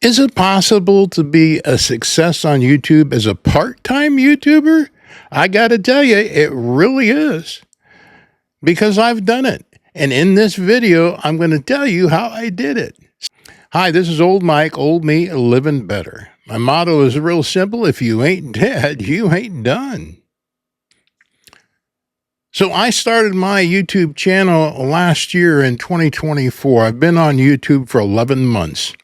Is it possible to be a success on YouTube as a part-time YouTuber? I got to tell you, it really is because I've done it. And in this video, I'm going to tell you how I did it. Hi, this is Old Mike, Old Me, Living Better. My motto is real simple. If you ain't dead, you ain't done. So I started my YouTube channel last year in 2024. I've been on YouTube for 11 months.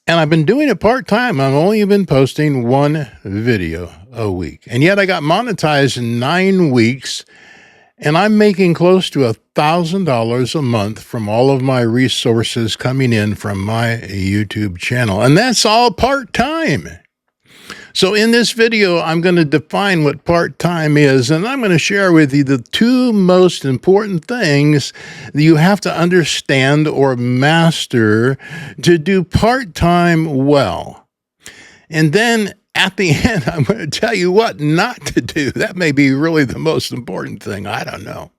And I've been doing it part-time. I've only been posting one video a week. And yet I got monetized in 9 weeks, and I'm making close to $1,000 a month from all of my resources coming in from my YouTube channel. And that's all part-time. So in this video, I'm going to define what part-time is, and I'm going to share with you the two most important things that you have to understand or master to do part-time well. And then at the end, I'm going to tell you what not to do. That may be really the most important thing. I don't know.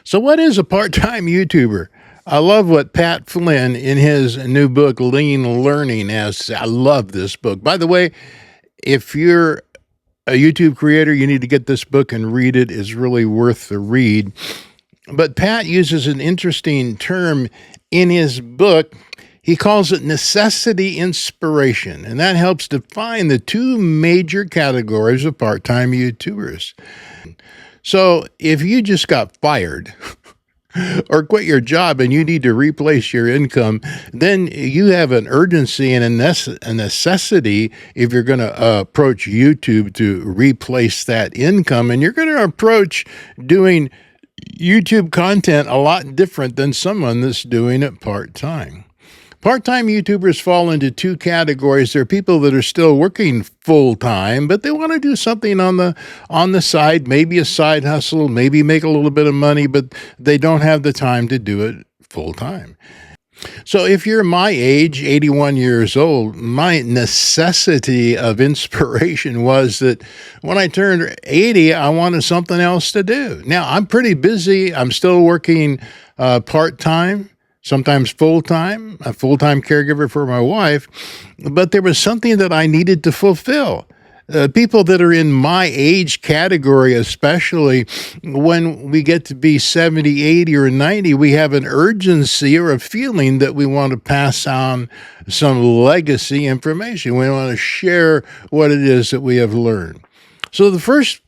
So what is a part-time YouTuber? I love what Pat Flynn in his new book, Lean Learning, has. I love this book. By the way, if you're a YouTube creator, you need to get this book and read it. It's really worth the read. But Pat uses an interesting term in his book. He calls it necessity inspiration, and that helps define the two major categories of part-time YouTubers. So if you just got fired or quit your job and you need to replace your income, then you have an urgency and a necessity if you're going to approach YouTube to replace that income. And you're going to approach doing YouTube content a lot different than someone that's doing it part-time. Part-time YouTubers fall into two categories. There are people that are still working full-time, but they want to do something on the side, maybe a side hustle, maybe make a little bit of money, but they don't have the time to do it full-time. So if you're my age, 81 years old, my necessity of inspiration was that when I turned 80, I wanted something else to do. Now, I'm pretty busy. I'm still working part-time. Sometimes full-time, a full-time caregiver for my wife, but there was something that I needed to fulfill. People that are in my age category, especially when we get to be 70, 80, or 90, we have an urgency or a feeling that we want to pass on some legacy information. We want to share what it is that we have learned. So the first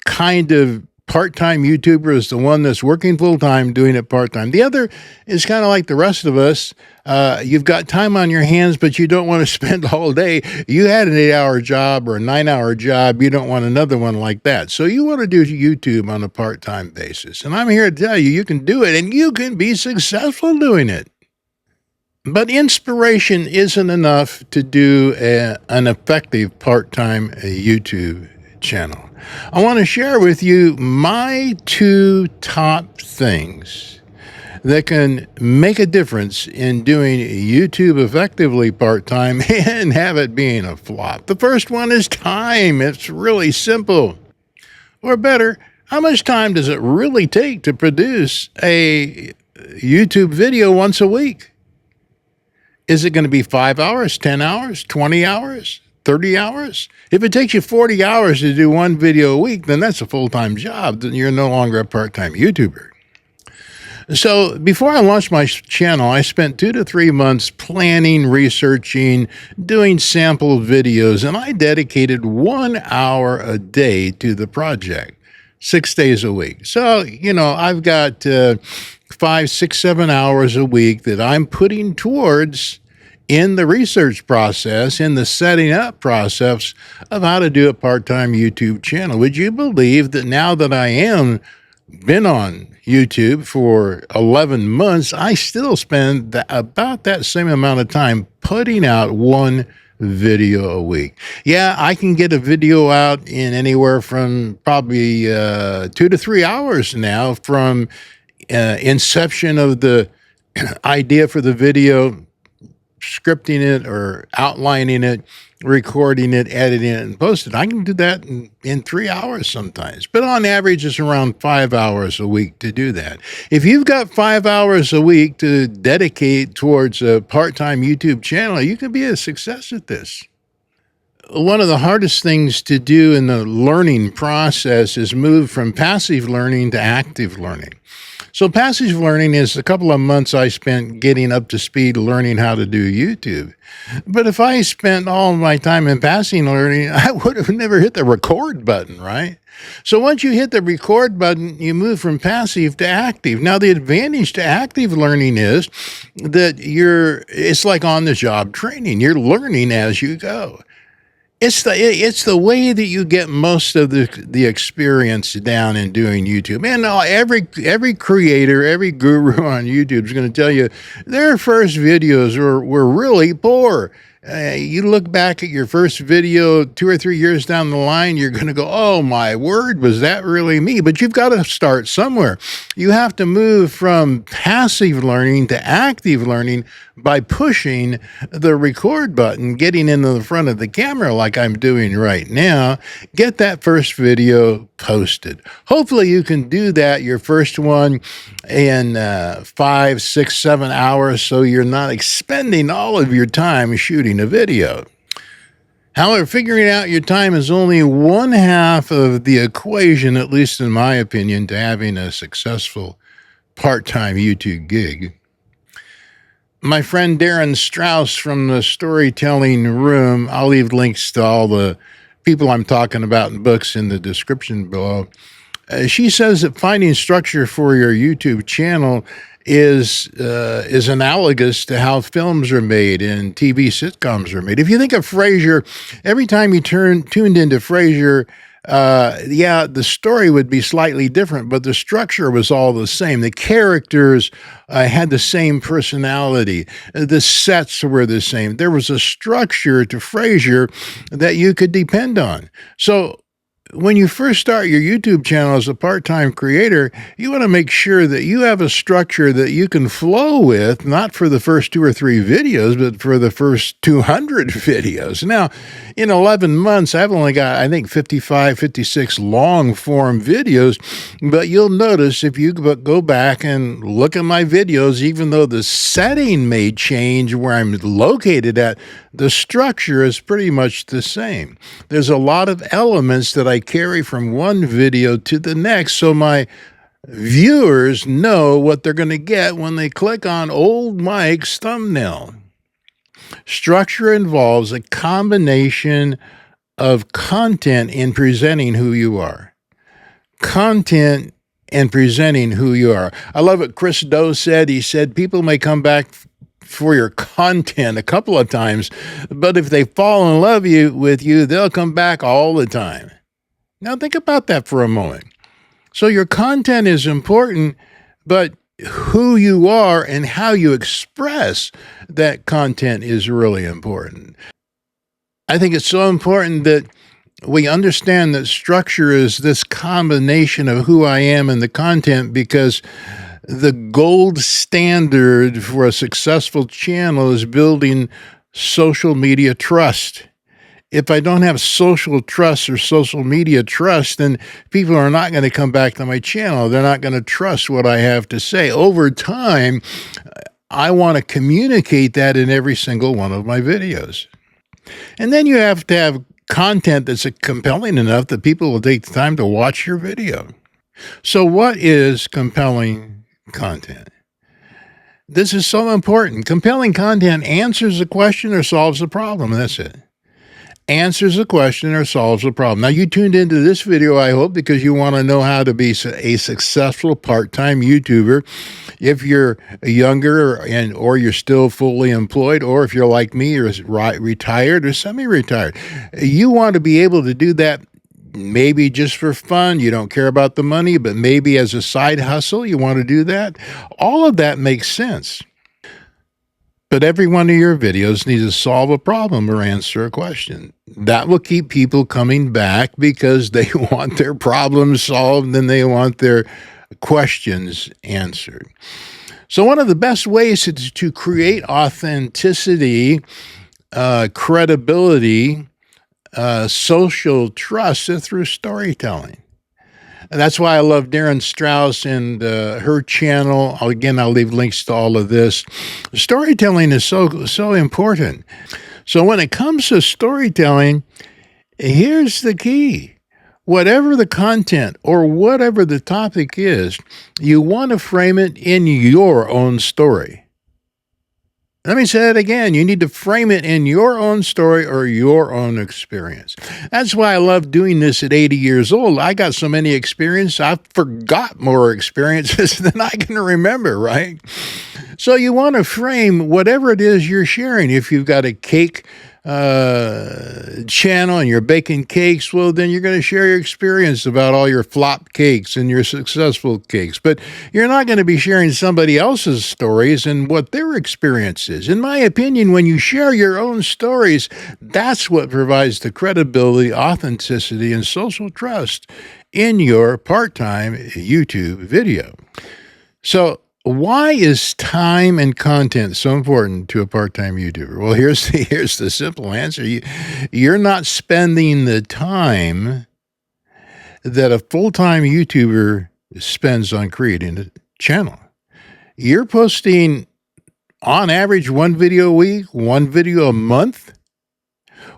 kind of part-time YouTuber is the one that's working full-time, doing it part-time. The other is kind of like the rest of us. You've got time on your hands, but you don't want to spend all day. You had an 8-hour job or a 9-hour job. You don't want another one like that. So you want to do YouTube on a part-time basis. And I'm here to tell you, you can do it, and you can be successful doing it. But inspiration isn't enough to do an effective part-time YouTube channel. I want to share with you my two top things that can make a difference in doing YouTube effectively part-time and have it being a flop. The first one is time. It's really simple. Or better, how much time does it really take to produce a YouTube video once a week? Is it going to be 5 hours, 10 hours, 20 hours? 30 hours? If it takes you 40 hours to do one video a week, then that's a full-time job. Then you're no longer a part-time YouTuber. So before I launched my channel, I spent 2 to 3 months planning, researching, doing sample videos, and I dedicated 1 hour a day to the project, 6 days a week. So, I've got 5, 6, 7 hours a week that I'm putting towards in the research process, in the setting up process of how to do a part-time YouTube channel. Would you believe that now that I am been on YouTube for 11 months, I still spend about that same amount of time putting out one video a week? Yeah, I can get a video out in anywhere from probably 2 to 3 hours now from inception of the idea for the video scripting it or outlining it, recording it, editing it, and posting it. I can do that in 3 hours sometimes. But on average, it's around 5 hours a week to do that. If you've got 5 hours a week to dedicate towards a part-time YouTube channel, you can be a success at this. One of the hardest things to do in the learning process is move from passive learning to active learning. So passive learning is a couple of months I spent getting up to speed learning how to do YouTube. But if I spent all of my time in passive learning, I would have never hit the record button, right? So once you hit the record button, you move from passive to active. Now, the advantage to active learning is that it's like on-the-job training. You're learning as you go. It's the way that you get most of the experience down in doing YouTube. And every creator, every guru on YouTube is going to tell you their first videos were really poor. You look back at your first video 2 or 3 years down the line, you're going to go, oh my word, was that really me? But you've got to start somewhere. You have to move from passive learning to active learning by pushing the record button, getting into the front of the camera like I'm doing right now. Get that first video posted. Hopefully you can do that, your first one, in 5, 6, 7 hours, so you're not expending all of your time shooting a video. However, figuring out your time is only one half of the equation, at least in my opinion, to having a successful part-time YouTube gig. My friend Darren Strauss from the Storytelling Room, I'll leave links to all the people I'm talking about in books in the description below. She says that finding structure for your YouTube channel is analogous to how films are made and TV sitcoms are made. If you think of Frasier, every time you tuned into Frasier, the story would be slightly different, but the structure was all the same. The characters had the same personality. The sets were the same. There was a structure to Frasier that you could depend on. So when you first start your YouTube channel as a part-time creator, you want to make sure that you have a structure that you can flow with, not for the first 2 or 3 videos, but for the first 200 videos. Now, in 11 months, I've only got, I think, 55, 56 long-form videos, but you'll notice if you go back and look at my videos, even though the setting may change where I'm located at, the structure is pretty much the same. There's a lot of elements that I carry from one video to the next, so my viewers know what they're going to get when they click on old Mike's thumbnail. Structure involves a combination of content in presenting who you are. Content and presenting who you are. I love what Chris Do said. He said, people may come back for your content a couple of times, but if they fall in love with you, they'll come back all the time. Now think about that for a moment. So your content is important, but who you are and how you express that content is really important. I think it's so important that we understand that structure is this combination of who I am and the content, because the gold standard for a successful channel is building social media trust. If I don't have social trust or social media trust, then people are not going to come back to my channel. They're not going to trust what I have to say. Over time, I want to communicate that in every single one of my videos. And then you have to have content that's compelling enough that people will take the time to watch your video. So what is compelling content? This is so important. Compelling content answers a question or solves a problem. That's it. Answers a question or solves a problem. Now, you tuned into this video, I hope, because you want to know how to be a successful part-time YouTuber. If you're younger or you're still fully employed, or if you're like me, you're retired or semi-retired, you want to be able to do that maybe just for fun. You don't care about the money, but maybe as a side hustle, you want to do that. All of that makes sense. But every one of your videos needs to solve a problem or answer a question. That will keep people coming back because they want their problems solved and they want their questions answered. So one of the best ways to create authenticity, credibility, social trust is through storytelling. And that's why I love Darren Strauss and her channel. Again, I'll leave links to all of this. Storytelling is so important. So when it comes to storytelling, here's the key. Whatever the content or whatever the topic is, you want to frame it in your own story. Let me say that again. You need to frame it in your own story or your own experience. That's why I love doing this at 80 years old. I got so many experiences, I forgot more experiences than I can remember, right? So you want to frame whatever it is you're sharing. If you've got a cake channel and you're baking cakes, well, then you're going to share your experience about all your flop cakes and your successful cakes. But you're not going to be sharing somebody else's stories and what their experience is. In my opinion, when you share your own stories, that's what provides the credibility, authenticity, and social trust in your part-time YouTube video. So, why is time and content so important to a part-time YouTuber? Well, here's the simple answer. You're not spending the time that a full-time YouTuber spends on creating a channel. You're posting, on average, one video a week, one video a month.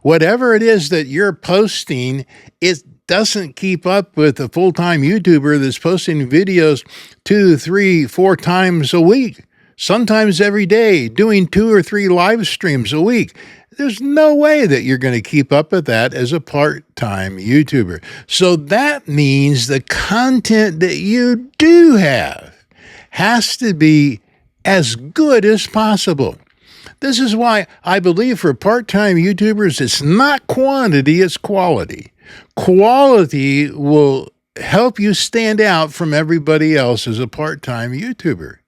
Whatever it is that you're posting, it doesn't keep up with a full-time YouTuber that's posting videos 2, 3, 4 times a week, sometimes every day, doing 2 or 3 live streams a week. There's no way that you're going to keep up with that as a part-time YouTuber. So that means the content that you do have has to be as good as possible. This is why I believe for part-time YouTubers, it's not quantity, it's quality. Quality will help you stand out from everybody else as a part-time YouTuber.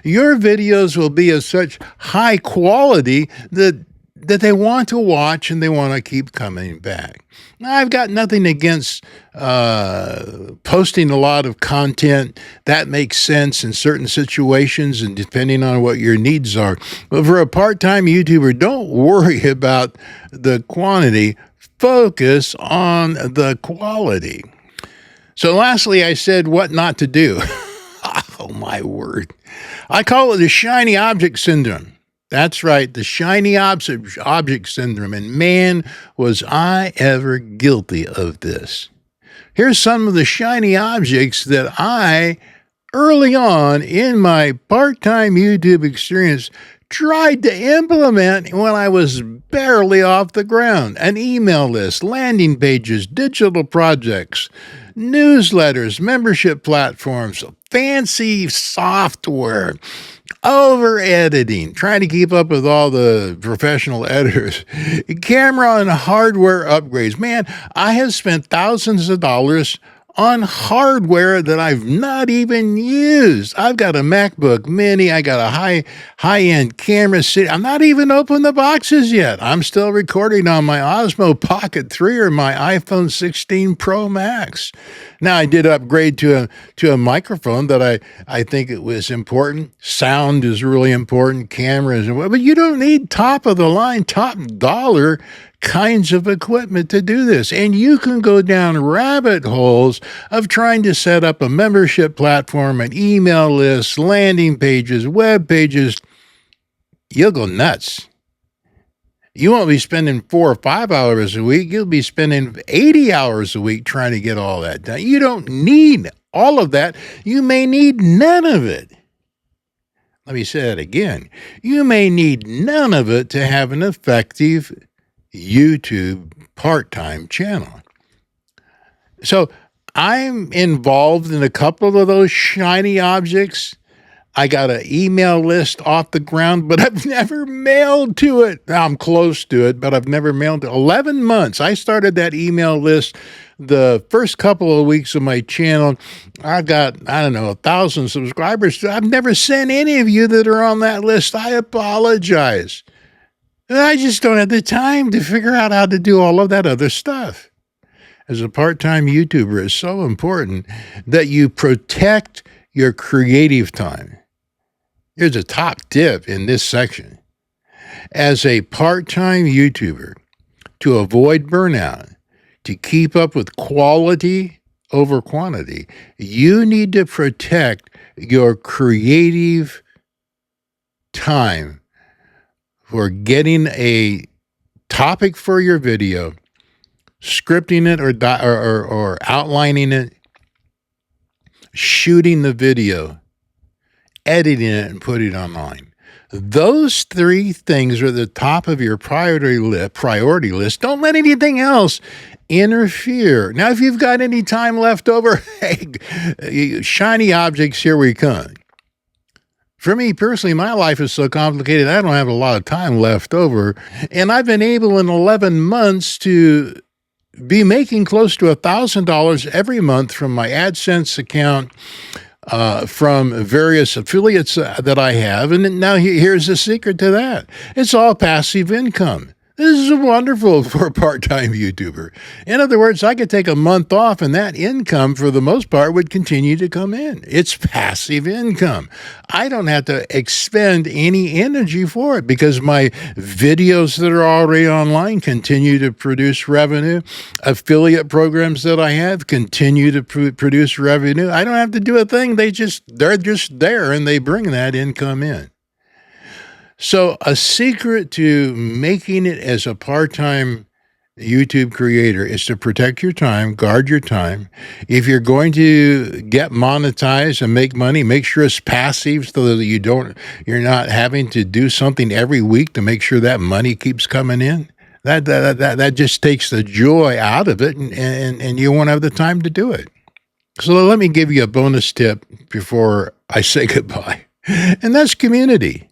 Your videos will be of such high quality that they want to watch and they want to keep coming back. Now, I've got nothing against posting a lot of content. That makes sense in certain situations and depending on what your needs are. But for a part-time YouTuber, don't worry about the quantity. Focus on the quality. So lastly, I said what not to do. Oh, my word. I call it the shiny object syndrome. That's right, the shiny object syndrome. And man, was I ever guilty of this. Here's some of the shiny objects that I, early on in my part-time YouTube experience, tried to implement when I was barely off the ground. An email list, landing pages, digital projects, newsletters, membership platforms, fancy software, over editing, trying to keep up with all the professional editors, camera and hardware upgrades. Man, I have spent thousands of dollars on hardware that I've not even used. I've got a MacBook Mini. I got a high-end camera. I'm not even opened the boxes yet. I'm still recording on my Osmo Pocket 3 or my iPhone 16 Pro Max. Now, I did upgrade to a microphone that I think it was important. Sound is really important. Camera is important. But you don't need top-of-the-line, top-dollar kinds of equipment to do this. And you can go down rabbit holes of trying to set up a membership platform, an email list, landing pages, web pages. You'll go nuts. You won't be spending 4 or 5 hours a week. You'll be spending 80 hours a week trying to get all that done. You don't need all of that. You may need none of it. Let me say that again. You may need none of it to have an effective YouTube part-time channel. So I'm involved in a couple of those shiny objects. I got an email list off the ground, but I've never mailed to it. I'm close to it, but I've never mailed to it. 11 months. I started that email list the first couple of weeks of my channel. I've got, 1,000 subscribers. I've never sent any of you that are on that list. I apologize. I just don't have the time to figure out how to do all of that other stuff. As a part-time YouTuber, it's so important that you protect your creative time. Here's a top tip in this section. As a part-time YouTuber, to avoid burnout, to keep up with quality over quantity, you need to protect your creative time for getting a topic for your video, scripting it or outlining it, shooting the video, editing it, and putting it online. Those three things are at the top of your priority list. Don't let anything else interfere. Now, if you've got any time left over, hey, shiny objects, here we come. For me personally, my life is so complicated, I don't have a lot of time left over. And I've been able in 11 months to be making close to $1,000 every month from my AdSense account, from various affiliates that I have. And now here's the secret to that. It's all passive income. This is wonderful for a part-time YouTuber. In other words, I could take a month off and that income, for the most part, would continue to come in. It's passive income. I don't have to expend any energy for it because my videos that are already online continue to produce revenue. Affiliate programs that I have continue to produce revenue. I don't have to do a thing. They're just there and they bring that income in. So a secret to making it as a part-time YouTube creator is to protect your time, guard your time. If you're going to get monetized and make money, make sure it's passive so that you're not having to do something every week to make sure that money keeps coming in. That just takes the joy out of it, and you won't have the time to do it. So let me give you a bonus tip before I say goodbye, and that's community.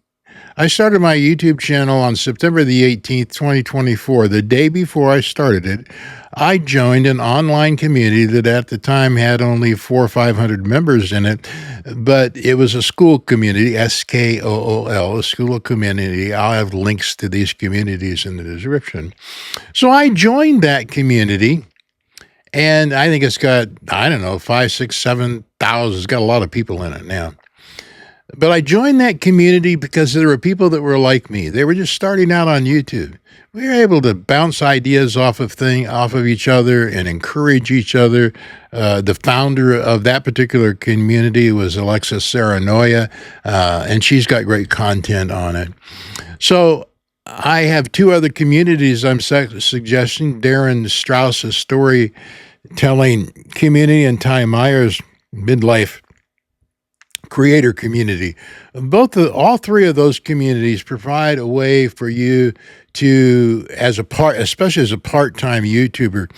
I started my YouTube channel on September the 18th, 2024. The day before I started it, I joined an online community that at the time had only 400 or 500 members in it, but it was a Skool community, Skool, a Skool community. I'll have links to these communities in the description. So I joined that community, and I think it's got, 5, 6, 7,000. It's got a lot of people in it now. But I joined that community because there were people that were like me. They were just starting out on YouTube. We were able to bounce ideas off of each other and encourage each other. The founder of that particular community was Alexis Saranoia, and she's got great content on it. So I have two other communities I'm suggesting: Darren Strauss's storytelling community and Ty Meyer's midlife creator community. All three of those communities provide a way for you to, especially as a part-time YouTuber,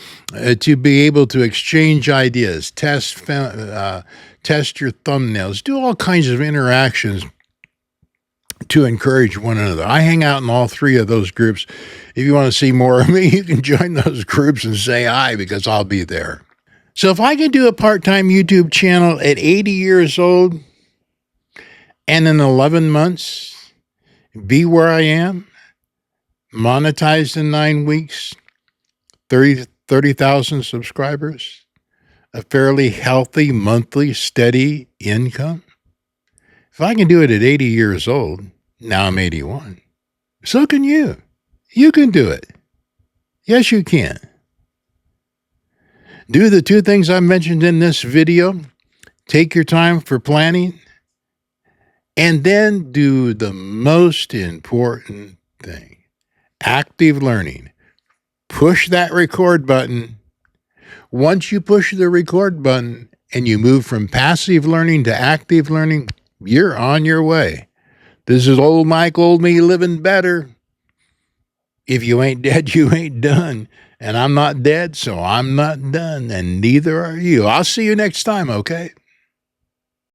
to be able to exchange ideas, test your thumbnails, do all kinds of interactions to encourage one another. I hang out in all three of those groups. If you want to see more of me, you can join those groups and say hi, because I'll be there. So if I can do a part-time YouTube channel at 80 years old, and in 11 months, be where I am, monetized in 9 weeks, 30,000 subscribers, a fairly healthy monthly steady income. If I can do it at 80 years old, now I'm 81, so can you. You can do it. Yes, you can. Do the two things I mentioned in this video. Take your time for planning. And then do the most important thing: active learning. Push that record button. Once you push the record button and you move from passive learning to active learning, you're on your way. This is old Mike, old me, living better. If you ain't dead, you ain't done. And I'm not dead, so I'm not done. And neither are you. I'll see you next time, okay?